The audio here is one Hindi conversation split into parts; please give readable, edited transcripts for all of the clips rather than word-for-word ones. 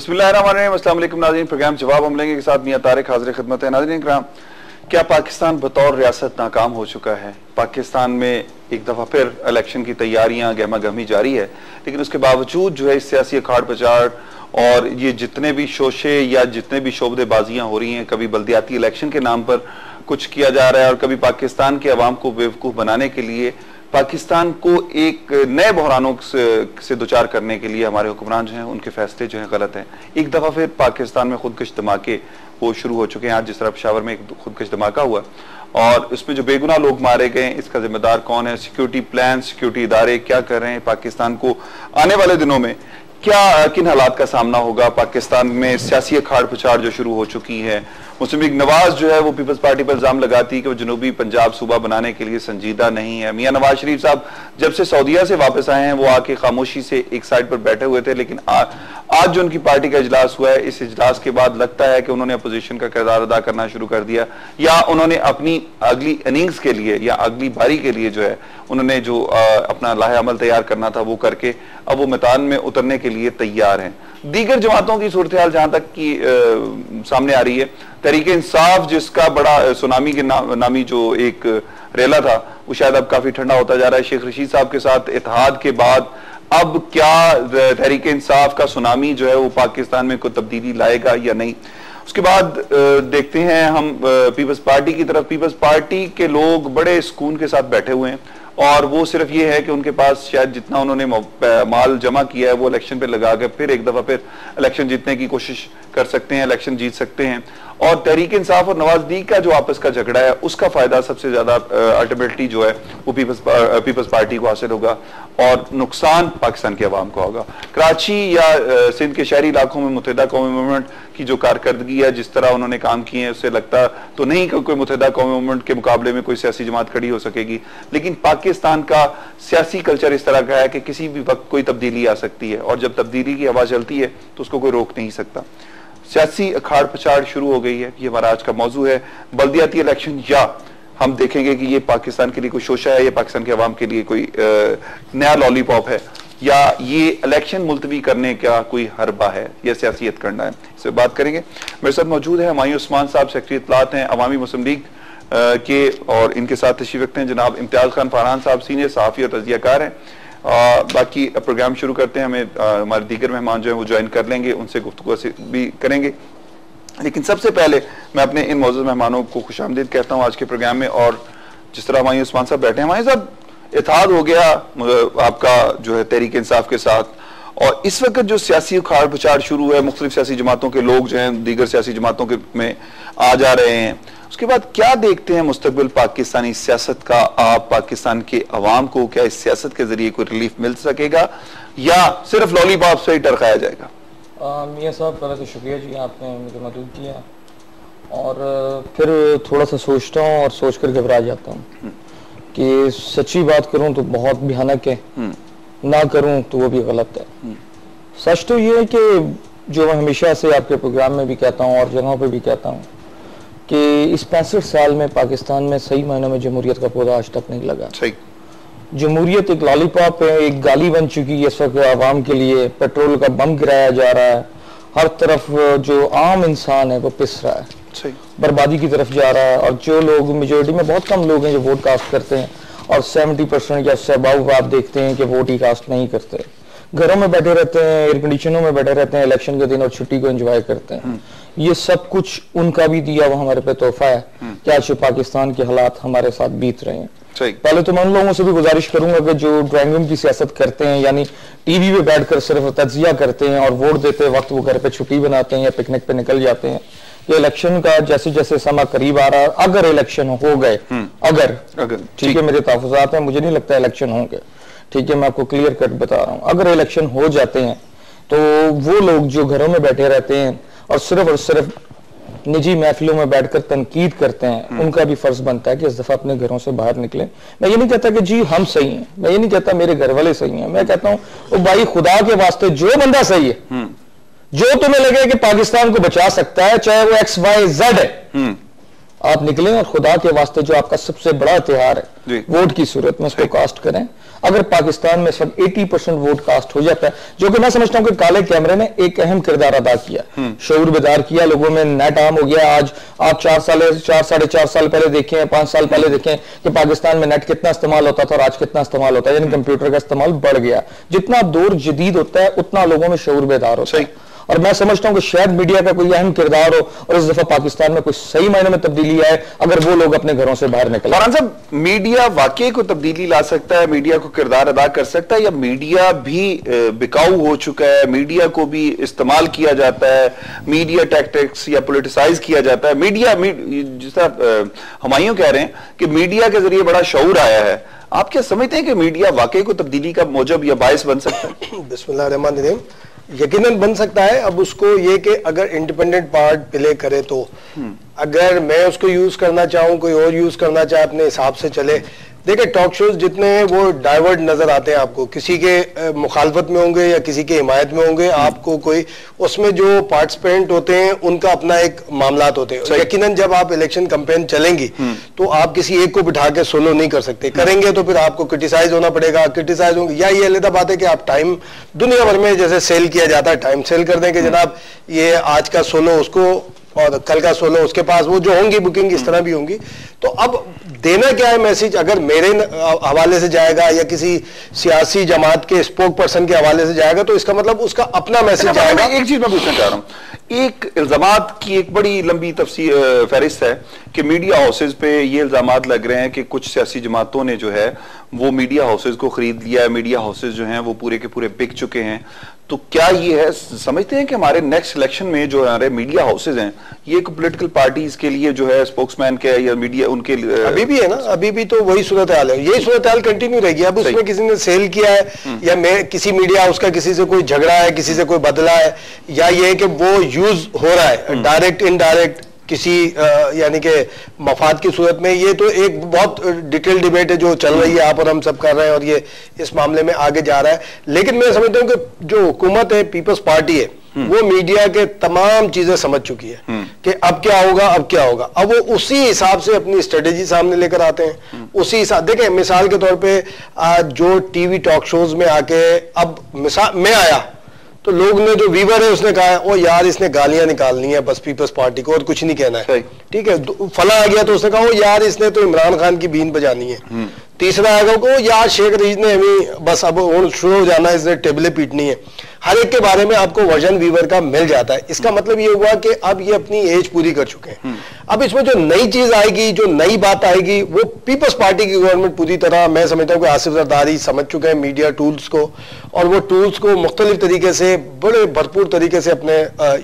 बिस्मिल्लाहिर्रहमानिर्रहीम। अस्सलाम वालेकुम नाज़रीन, प्रोग्राम जवाब हम लेंगे के साथ मियां तारिक हाज़िर खिदमत है। नाज़रीन इकराम, क्या पाकिस्तान बतौर रियासत नाकाम हो चुका है? पाकिस्तान में एक दफ़ा फिर इलेक्शन की तैयारियां गहमा गहमी जारी है, लेकिन उसके बावजूद जो है इस सियासी अखाड़ पचाड़ और ये जितने भी शोशे या जितने भी शोबदेबाजियां हो रही हैं, कभी बल्दियाती इलेक्शन के नाम पर कुछ किया जा रहा है और कभी पाकिस्तान के अवाम को बेवकूफ़ बनाने के लिए, पाकिस्तान को एक नए बहरानों से दुचार करने के लिए हमारे हुक्मरान जो हैं उनके फैसले जो हैं गलत हैं। एक दफ़ा फिर पाकिस्तान में खुदकश धमाके वो शुरू हो चुके हैं। आज जिस तरह पेशावर में एक खुदकश धमाका हुआ और उसमें जो बेगुनाह लोग मारे गए, इसका जिम्मेदार कौन है? सिक्योरिटी प्लान, सिक्योरिटी इदारे क्या कर रहे हैं? पाकिस्तान को आने वाले दिनों में क्या किन हालात का सामना होगा? पाकिस्तान में सियासी अखाड़ पछाड़ जो शुरू हो चुकी है, मुस्लिम लीग नवाज जो है वो पीपल्स पार्टी पर इल्जाम लगाती है कि वो जनूबी पंजाब सूबा बनाने के लिए संजीदा नहीं है। मियां नवाज शरीफ साहब जब से सऊदीया से वापस आए हैं वो आके खामोशी से एक साइड पर बैठे हुए थे, लेकिन आज जो उनकी पार्टी का इजलास हुआ है, इस इजलास के बाद लगता है कि उन्होंने अपोजिशन का किरदार अदा करना शुरू कर दिया, या उन्होंने अपनी अगली इनिंग्स के लिए या अगली बारी के लिए जो है उन्होंने जो अपना लाहे अमल तैयार करना था वो करके अब वो मैदान में उतरने के लिए तैयार हैं। दीगर जमातों की सूरत हाल जहां तक की सामने आ रही है, तहरीक इंसाफ जिसका बड़ा सुनामी के नामी जो एक रेला था वो शायद अब काफी ठंडा होता जा रहा है। शेख रशीद साहब के साथ इत्तेहाद के बाद अब क्या तहरीक इंसाफ का सुनामी जो है वो पाकिस्तान में कोई तब्दीली लाएगा या नहीं? उसके बाद देखते हैं हम पीपल्स पार्टी की तरफ। पीपल्स पार्टी के लोग बड़े सुकून के साथ बैठे हुए हैं और वो सिर्फ ये है कि उनके पास शायद जितना उन्होंने माल जमा किया है वो इलेक्शन पे लगा के फिर एक दफा फिर इलेक्शन जीतने की कोशिश कर सकते हैं, इलेक्शन जीत सकते हैं। और तहरीक इंसाफ और नवाज लीग का जो आपस का झगड़ा है उसका फायदा सबसे ज्यादा अल्टीमेटली जो है वो पीपल्स पार्टी को हासिल होगा और नुकसान पाकिस्तान के अवाम को होगा। कराची या सिंध के शहरी इलाकों में मुत्तहिदा कौमी मूवमेंट की जो कारकर्दगी है, जिस तरह उन्होंने काम किए हैं, उससे लगता तो नहीं कि कोई मुत्तहिदा कौमी मूवमेंट के मुकाबले में कोई सियासी जमात खड़ी हो सकेगी, लेकिन पाकिस्तान का सियासी कल्चर इस तरह का है कि किसी भी वक्त कोई तब्दीली आ सकती है और जब तब्दीली की हवा चलती है तो उसको कोई रोक नहीं सकता। सियासी अखाड़ पछाड़ शुरू हो गई है, ये हमारा आज का मौजू है। बल्दियाती इलेक्शन, या हम देखेंगे कि ये पाकिस्तान के लिए कोई शोशा है, या पाकिस्तान के अवाम के लिए कोई नया लॉलीपॉप है, या ये इलेक्शन मुलतवी करने का कोई हरबा है, या सियासियत करना है, इससे बात करेंगे। मेरे साथ मौजूद है हुमायूं उस्मान साहब, सेक्रेटरी इत्तलात हैं अवामी मुस्लिम लीग के, और इनके साथ तशरीफ रखते हैं जनाब इम्तियाज खान फरहान साहब, सीनियर सहाफ़ी और तज़कियाकार हैं। बाकी प्रोग्राम शुरू करते हैं, हमें हमारे दीगर मेहमान जो हैं वो ज्वाइन कर लेंगे, उनसे गुफ्तगू भी करेंगे, लेकिन सबसे पहले मैं अपने इन मौजूद मेहमानों को खुशामदीद कहता हूँ आज के प्रोग्राम में। और जिस तरह हुमायूं उस्मान साहब बैठे हैं, हुमायूं साहब इत्तेहाद हो गया आपका जो है तहरीक इंसाफ के साथ, और इस वक्त जो सियासी उखाड़ पछाड़ शुरू है, मुख्तलिफ सियासी जमातों के लोग जो हैं दीगर सियासी जमातों के में आ जा रहे हैं, उसके बाद क्या देखते हैं मुस्तकबिल पाकिस्तानी सियासत का? आप पाकिस्तान के अवाम को क्या इस सियासत के जरिए कोई रिलीफ मिल सकेगा या सिर्फ लॉलीपॉप से ही टरकाया जाएगा? मियां साहब, पहले तो शुक्रिया जी, आपने मुझे मदद किया, और फिर थोड़ा सा सोचता हूँ और सोच कर घबरा जाता हूँ कि सच्ची बात करूँ तो बहुत भयानक है, ना करूँ तो वो भी गलत है। सच तो ये है कि जो मैं हमेशा से आपके प्रोग्राम में भी कहता हूँ और जगहों पर भी कहता हूँ कि इस 65 साल में पाकिस्तान में सही मायनों में जमहूरियत का पौधा आज तक नहीं लगा। जमहूरियत एक लॉलीपॉप है, एक गाली बन चुकी है इस वक्त आवाम के लिए। पेट्रोल का बम गिराया जा रहा है, हर तरफ जो आम इंसान है वो पिस रहा है, बर्बादी की तरफ जा रहा है। और जो लोग, मेजोरिटी में बहुत कम लोग हैं जो वोट कास्ट करते हैं, और 70% या उससे अबाव आप देखते हैं कि वोट ही कास्ट नहीं करते, घरों में बैठे रहते हैं, एयर कंडीशनों में बैठे रहते हैं इलेक्शन के दिन और छुट्टी को एंजॉय करते हैं। ये सब कुछ उनका भी दिया वो हमारे पे तोहफा है कि आज पाकिस्तान के हालात हमारे साथ बीत रहे हैं। पहले तो मैं उन लोगों से भी गुजारिश करूंगा कि जो ड्राइंग रूम की सियासत करते हैं, यानी टीवी पे बैठकर सिर्फ तज्जिया करते हैं और वोट देते वक्त वो घर पे छुट्टी बनाते हैं या पिकनिक पे निकल जाते हैं, ये इलेक्शन का जैसे जैसे समय करीब आ रहा है, अगर इलेक्शन हो गए, अगर ठीक है, मेरे तहफ़्फ़ुज़ात हैं, मुझे नहीं लगता इलेक्शन होंगे, ठीक है, मैं आपको क्लियर कट बता रहा हूँ, अगर इलेक्शन हो जाते हैं तो वो लोग जो घरों में बैठे रहते हैं और सिर्फ निजी महफिलों में बैठकर तनकीद करते हैं, उनका भी फर्ज बनता है कि इस दफा अपने घरों से बाहर निकले। मैं ये नहीं कहता कि जी हम सही हैं, मैं ये नहीं कहता मेरे घर वाले सही हैं, मैं कहता हूँ भाई खुदा के वास्ते जो बंदा सही है, जो तुम्हें लगे कि पाकिस्तान को बचा सकता है, चाहे वो XYZ है, आप निकलें और खुदा के वास्ते जो आपका सबसे बड़ा त्योहार है वोट की सूरत में उसको कास्ट करें। अगर पाकिस्तान में सब 80% वोट कास्ट हो जाता है, जो कि मैं समझता हूं कि काले कैमरे ने एक अहम किरदार अदा किया, शऊर बेदार किया, लोगों में नेट आम हो गया। आज आप 4 साल पहले देखें, 5 साल पहले देखें कि पाकिस्तान में नेट कितना इस्तेमाल होता था और आज कितना इस्तेमाल होता है, यानी कंप्यूटर का इस्तेमाल बढ़ गया। जितना दौर जदीद होता है उतना लोगों में शऊर बेदार होता है, और मैं समझता हूं कि शायद मीडिया का कोई अहम किरदार हो और इस दफा पाकिस्तान में कोई सही मायने में तब्दीली आए अगर वो लोग अपने घरों से बाहर निकले। फरहान साहब, मीडिया वाकई को तब्दीली ला सकता है, मीडिया को किरदार अदा कर सकता है, या मीडिया भी बिकाऊ हो चुका है, मीडिया को भी इस्तेमाल किया जाता है, मीडिया टैक्टिक्स या पॉलिटिसाइज किया जाता है? मीडिया जिस तरह हुमायूं कह रहे हैं कि मीडिया के जरिए बड़ा शऊर आया है, आप क्या समझते हैं कि मीडिया वाकई को तब्दीली का मौजब या बायस बन सकता है? बिस्मिल्लाह रहमान रहीम, यकीनन बन सकता है। अब उसको ये कि अगर इंडिपेंडेंट पार्ट प्ले करे तो, अगर मैं उसको यूज करना चाहूँ, कोई और यूज करना चाहे, अपने हिसाब से चले। देखिए, टॉक शोज जितने हैं वो डाइवर्ट नजर आते हैं आपको, किसी के मुखालफत में होंगे या किसी के हिमायत में होंगे, आपको कोई उसमें जो पार्टिसिपेंट होते हैं उनका अपना एक मामलात होते हैं। यकीनन जब आप इलेक्शन कैंपेन चलेंगी तो आप किसी एक को बिठा के सोलो नहीं कर सकते, करेंगे तो फिर आपको क्रिटिसाइज होना पड़ेगा, क्रिटिसाइज होंगे, या ये अलग बात है कि आप टाइम दुनिया भर में जैसे सेल किया जाता है, टाइम सेल कर दें कि जनाब ये आज का सोलो उसको और कल का सोलो उसके पास, वो जो होंगी बुकिंग इस तरह भी होंगी। तो अब देना क्या है मैसेज, अगर मेरे हवाले से जाएगा या किसी सियासी जमात के स्पोक पर्सन के हवाले से जाएगा तो इसका मतलब उसका अपना मैसेज जाएगा। एक चीज मैं पूछना चाह रहा हूं, एक इल्जामात की एक बड़ी लंबी फहरिस्त है कि मीडिया हाउसेज पे ये इल्जामात लग रहे हैं कि कुछ सियासी जमातों ने जो है वो मीडिया हाउसेज को खरीद लिया है, मीडिया हाउसेज जो हैं वो पूरे के पूरे बिक चुके हैं। तो क्या ये है, समझते हैं कि हमारे नेक्स्ट इलेक्शन में जो हमारे मीडिया हाउसेज हैं ये पॉलिटिकल पार्टीज के लिए जो है स्पोक्समैन के या मीडिया उनके अभी भी है ना, अभी भी तो वही सूरत हाल है, यही सूरत हाल कंटिन्यू रहेगी। अब उसमें किसी ने सेल किया है या मैं किसी मीडिया हाउस का किसी से कोई झगड़ा है, किसी से कोई बदला है, या ये है कि वो यूज हो रहा है डायरेक्ट इनडायरेक्ट किसी यानी कि मफाद की सूरत में, ये तो एक बहुत डिटेल डिबेट है जो चल रही है, आप और हम सब कर रहे हैं और ये इस मामले में आगे जा रहा है। लेकिन मैं समझता हूं कि जो हुकूमत है, पीपल्स पार्टी है, वो मीडिया के तमाम चीजें समझ चुकी है कि अब क्या होगा, अब क्या होगा। अब वो उसी हिसाब से अपनी स्ट्रेटेजी सामने लेकर आते हैं, उसी हिसाब। देखें, मिसाल के तौर पे जो टीवी टॉक शोज में आके, अब मिसाल मैं आया तो लोग ने, जो वीवर है उसने कहा ओ यार इसने गालियां निकालनी है बस पीपल्स पार्टी को और कुछ नहीं कहना है, ठीक है। फला आ गया तो उसने कहा ओ यार इसने तो इमरान खान की बीन बजानी है। तीसरा आएगा को यार शेख रईस ने हमें बस अब शुरू हो जाना है, इसने टेबलें पीटनी है। हर एक के बारे में आपको वर्जन वीवर का मिल जाता है। इसका मतलब ये हुआ कि अब ये अपनी एज पूरी कर चुके हैं। अब इसमें जो नई चीज आएगी, जो नई बात आएगी, वो पीपल्स पार्टी की गवर्नमेंट पूरी तरह, मैं समझता हूँ कि आसिफ जरदारी समझ चुके हैं मीडिया टूल्स को, और वो टूल्स को मुख्तलिफ तरीके से, बड़े भरपूर तरीके से अपने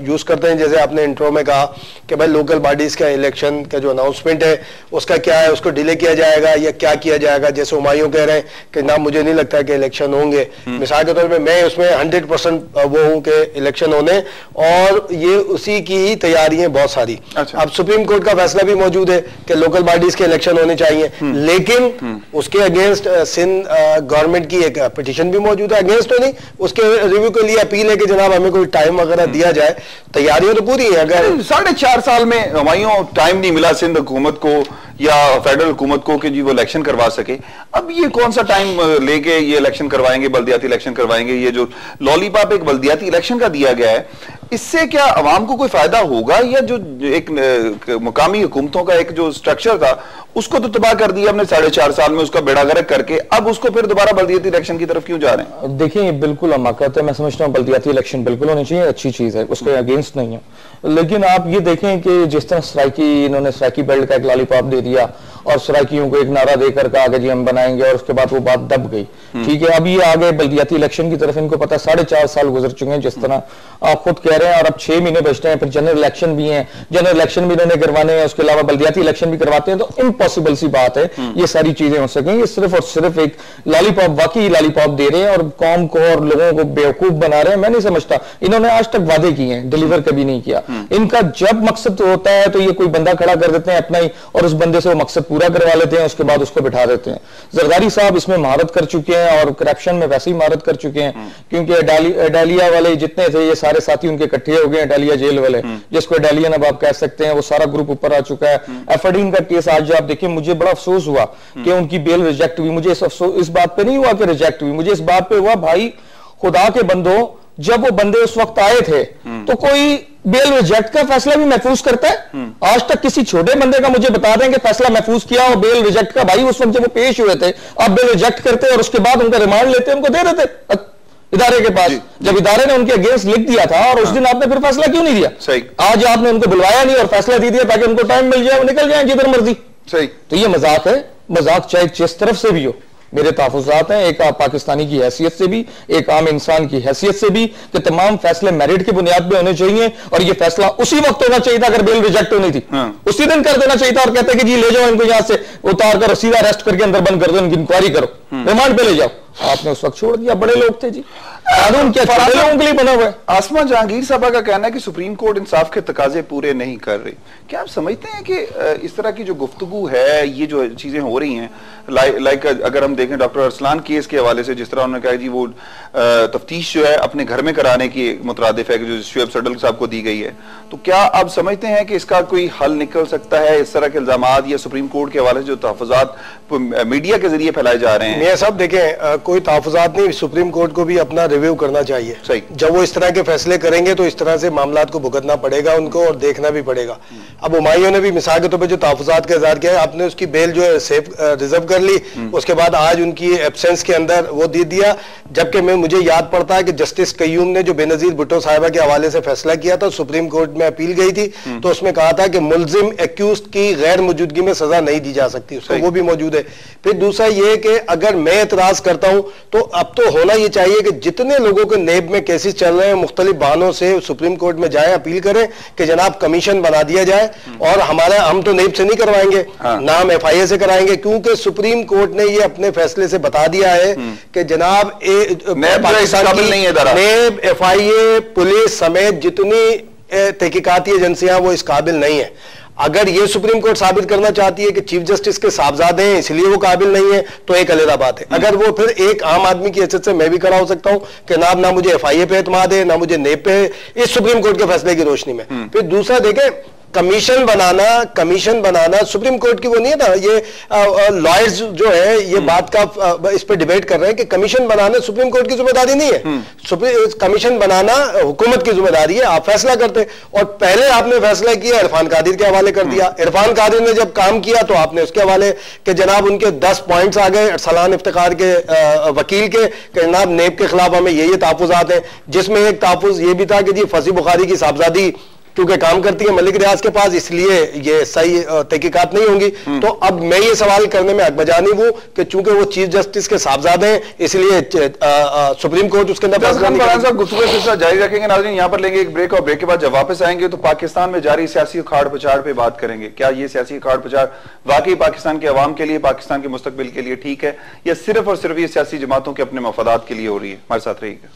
यूज करते हैं। जैसे आपने इंट्रो में कहा कि भाई लोकल बॉडीज का इलेक्शन का जो अनाउंसमेंट है उसका क्या है, उसको डिले किया जाएगा या क्या किया जाएगा। जैसे हुमायूं कह रहे हैं कि ना मुझे नहीं लगता है कि इलेक्शन होंगे, मिसाल के तौर पर मैं उसमें 100% वो हूं कि इलेक्शन होने, और ये उसी की ही तैयारियां बहुत सारी। अब सुप्रीम कोर्ट का फैसला भी मौजूद है कि लोकल बॉडीज के इलेक्शन होने चाहिए, लेकिन उसके अगेंस्ट सिंध गवर्नमेंट की एक पिटीशन भी मौजूद है। अगेंस्ट तो नहीं, उसके रिव्यू के लिए अपील है कि जनाब हमें कोई टाइम वगैरह दिया जाए। तैयारियां तो पूरी है। अगर 4.5 साल में हुमायूं टाइम नहीं मिला सिंध हुकूमत को या फेडरल हुकूमत को कि जी वो इलेक्शन करवा सके, अब ये कौन सा टाइम लेके ये इलेक्शन करवाएंगे, बल्दियाती इलेक्शन करवाएंगे। ये जो लॉलीपॉप एक बल्दियाती इलेक्शन का दिया गया है, इससे क्या अवाम को कोई फायदा होगा, या जो एक मुकामी हुकूमतों का एक जो स्ट्रक्चर था उसको तो तबाह कर दिया हमने 4.5 साल में, उसका बेड़ा गर्क करके, अब उसको फिर दोबारा बल्दियाती इलेक्शन की तरफ क्यों जा रहे हैं? देखिए, बिल्कुल हमाकत है। मैं समझता हूँ बल्दियाती इलेक्शन बिल्कुल होनी चाहिए, अच्छी चीज है, उसके अगेंस्ट नहीं है। लेकिन आप ये देखें कि जिस तरह सराइकी, इन्होंने सराइकी बेल्ट का एक लॉलीपॉप दे दिया और सराइकियों को एक नारा देकर कहा कि जी हम बनाएंगे, और उसके बाद वो बात दब गई। ठीक है, अब ये आ गए बल्दियाती इलेक्शन की तरफ। इनको पता 4.5 साल गुजर चुके हैं, जिस तरह आप खुद कह रहे हैं, और अब 6 महीने बचते हैं, फिर जनरल इलेक्शन भी हैं, जनरल इलेक्शन भी इन्होंने करवाने हैं, उसके अलावा बल्दियाती इलेक्शन भी करवाते हैं। तो इम्पॉसिबल सी बात है ये सारी चीजें हो सकें। ये सिर्फ और सिर्फ एक लॉलीपॉप, वाकई लॉलीपॉप दे रहे हैं और कौम को और लोगों को बेवकूफ बना रहे हैं। मैं नहीं समझता, इन्होंने आज तक वादे किए हैं, डिलीवर कभी नहीं किया। इनका जब मकसद होता है तो ये कोई बंदा खड़ा कर देते हैं अपना ही, और उस बंदे से वो मकसद पूरा करवा लेते हैं, उसके बाद उसको बिठा देते हैं। जरदारी साहब इसमें महारत कर चुके हैं और करप्शन में वैसे ही महारत कर चुके हैं, क्योंकि डालिया वाले जितने थे ये सारे साथी उनके इकट्ठे हो गए हैं, डालिया जेल वाले, जिसको डालियन अब आप कह सकते हैं, वो सारा ग्रुप ऊपर आ चुका है। एफडीन का केस आज आप देखिए, मुझे बड़ा अफसोस हुआ कि उनकी बेल रिजेक्ट हुई। मुझे इस बात पे नहीं हुआ कि रिजेक्ट हुई, मुझे इस बात पे हुआ भाई खुदा के बंदो, जब वो बंदे उस वक्त आए थे तो कोई बेल रिजेक्ट का फैसला भी महफूज करता है? आज तक किसी छोटे बंदे का मुझे बता दें कि फैसला महफूज किया और बेल रिजेक्ट का? भाई उस वक्त जब वो पेश हुए थे, आप बेल रिजेक्ट करते और उसके बाद उनका रिमांड लेते, उनको दे देते इदारे के पास। जब इदारे ने उनके अगेंस्ट लिख दिया था और उस दिन आपने फिर फैसला क्यों नहीं दिया? सही। आज आपने उनको बुलवाया नहीं और फैसला दे दिया ताकि उनको टाइम मिल जाए, वो निकल जाए जिधर मर्जी। सही। तो ये मजाक है, मजाक चाहे जिस तरफ से भी हो। मेरे तहफ़्फ़ुज़ात हैं, एक पाकिस्तानी की हैसियत से भी, एक आम इंसान की हैसियत से भी, कि तमाम फैसले मेरिट की बुनियाद पे होने चाहिए और ये फैसला उसी वक्त होना चाहिए था अगर बेल रिजेक्ट होनी थी। उसी दिन कर देना चाहिए था और कहते कि जी ले जाओ इनको यहां से उतार कर सीधा अरेस्ट करके अंदर बंद कर दो, इनकी इंक्वायरी करो, रिमांड पे ले जाओ। आपने उस वक्त छोड़ दिया। बड़े लोग थे जी, कानून क्या छोटे लोगों के लिए बना हुआ है। आसमा जहांगीर साहब का कहना है कि सुप्रीम कोर्ट इंसाफ के तकाजे पूरे नहीं कर रही। क्या आप समझते हैं कि इस तरह की जो गुफ्तगू है, ये जो चीजें हो रही हैं, लाइक अगर हम देखें डॉक्टर अरसलान केस के हवाले से, जिस तरह उन्होंने कहा जी वो तफ्तीश जो है अपने घर में कराने की मुतरादिफ है जो शुएब सडल साहब को दी गई है, तो क्या आप समझते हैं कि इसका कोई हल निकल सकता है? इस तरह के इल्जामात या सुप्रीम कोर्ट के हवाले से जो तहफ़्फ़ुज़ात मीडिया के जरिए फैलाए जा रहे हैं? मियां साहब देखें, कोई तहफ़्फ़ुज़ात नहीं, सुप्रीम कोर्ट को भी अपना रिव्यू करना चाहिए। सही। जब वो इस तरह के फैसले करेंगे तो इस तरह से मामलात को भुगतना पड़ेगा उनको और देखना भी पड़ेगा। अब हुमायूं ने भी मिसाल के तौर पर जो तहफ़्फ़ुज़ात का इज़हार किया है, आपने उसकी बेल जो है सेफ रिजर्व कर ली, उसके बाद आज उनकी एब्सेंस के अंदर वो दे दिया। जबकि मुझे याद पड़ता है कि जस्टिस कय्यूम ने जो बेनजीर भुट्टो साहिबा के हवाले से फैसला किया था, सुप्रीम कोर्ट में अपील गई थी, तो उसमें कहा था कि मुल्जिम एक्यूज्ड की गैर मौजूदगी में सजा नहीं दी जा सकती, उसको वो भी मौजूद है। फिर दूसरा ये कि अगर मैं एतराज करता हूं तो अब तो होना ये चाहिए कि जितने लोगों के नेब में केसेस चल रहे हैं मुख्तलिफ बहानों से सुप्रीम कोर्ट में जाए, अपील करें कि जनाब कमीशन बना दिया जाए। और हम तो नेब से नहीं करवाएंगे, ना हम FIA से कराएंगे, क्योंकि सुप्रीम कोर्ट ने ये अपने फैसले से बता दिया है कि जनाब नेब, FIA, पुलिस समेत जितनी तहकीकाती एजेंसियां वो इस काबिल नहीं है। अगर ये सुप्रीम कोर्ट साबित करना चाहती है कि चीफ जस्टिस के साहबजादे हैं इसलिए वो काबिल नहीं है, तो एक अलग बात है। अगर वो फिर एक आम आदमी की हैसियत से मैं भी खड़ा हो सकता हूं कि ना मुझे FIA पे एतमाद है, ना मुझे नेब पे, इस सुप्रीम कोर्ट के फैसले की रोशनी में। फिर दूसरा देखें, कमीशन बनाना सुप्रीम कोर्ट की वो नहीं है ना, ये लॉयर्स जो है ये बात का इस पे डिबेट कर रहे हैं कि कमीशन बनाना सुप्रीम कोर्ट की जिम्मेदारी नहीं है। कमीशन बनाना हुकूमत की जिम्मेदारी है, आप फैसला करते। और पहले आपने फैसला किया, इरफान कादिर के हवाले कर दिया। इरफान कादिर ने जब काम किया तो आपने उसके हवाले कि जनाब उनके 10 पॉइंट्स आ गए अरसलान इफ्तिखार के वकील के जनाब नेब के खिलाफ हमें ये तहफ़्फ़ुज़ात हैं, जिसमें एक तहफ़्फ़ुज़ ये भी था कि जी फसी बुखारी की साहबजादी क्योंकि काम करती है मलिक रियाज के पास, इसलिए ये सही तहकीकात नहीं होंगी। तो अब मैं ये सवाल करने में अकबजानी हूं कि चूंकि वो चीफ जस्टिस के साहबजादे हैं, इसलिए सुप्रीम कोर्ट उसके अंदर गुफ्तगू जारी रखेंगे। नाज़रीन यहाँ पर लेंगे एक ब्रेक और ब्रेक के बाद जब वापस आएंगे तो पाकिस्तान में जारी सियासी उखाड़ पछाड़ पे बात करेंगे। क्या ये सियासी उखाड़ पछाड़ वाकई पाकिस्तान के अवाम के लिए, पाकिस्तान के मुस्तकबिल के लिए ठीक है, या सिर्फ और सिर्फ ये सियासी जमातों के अपने मफादात के लिए हो रही है? हमारे साथ रहिएगा।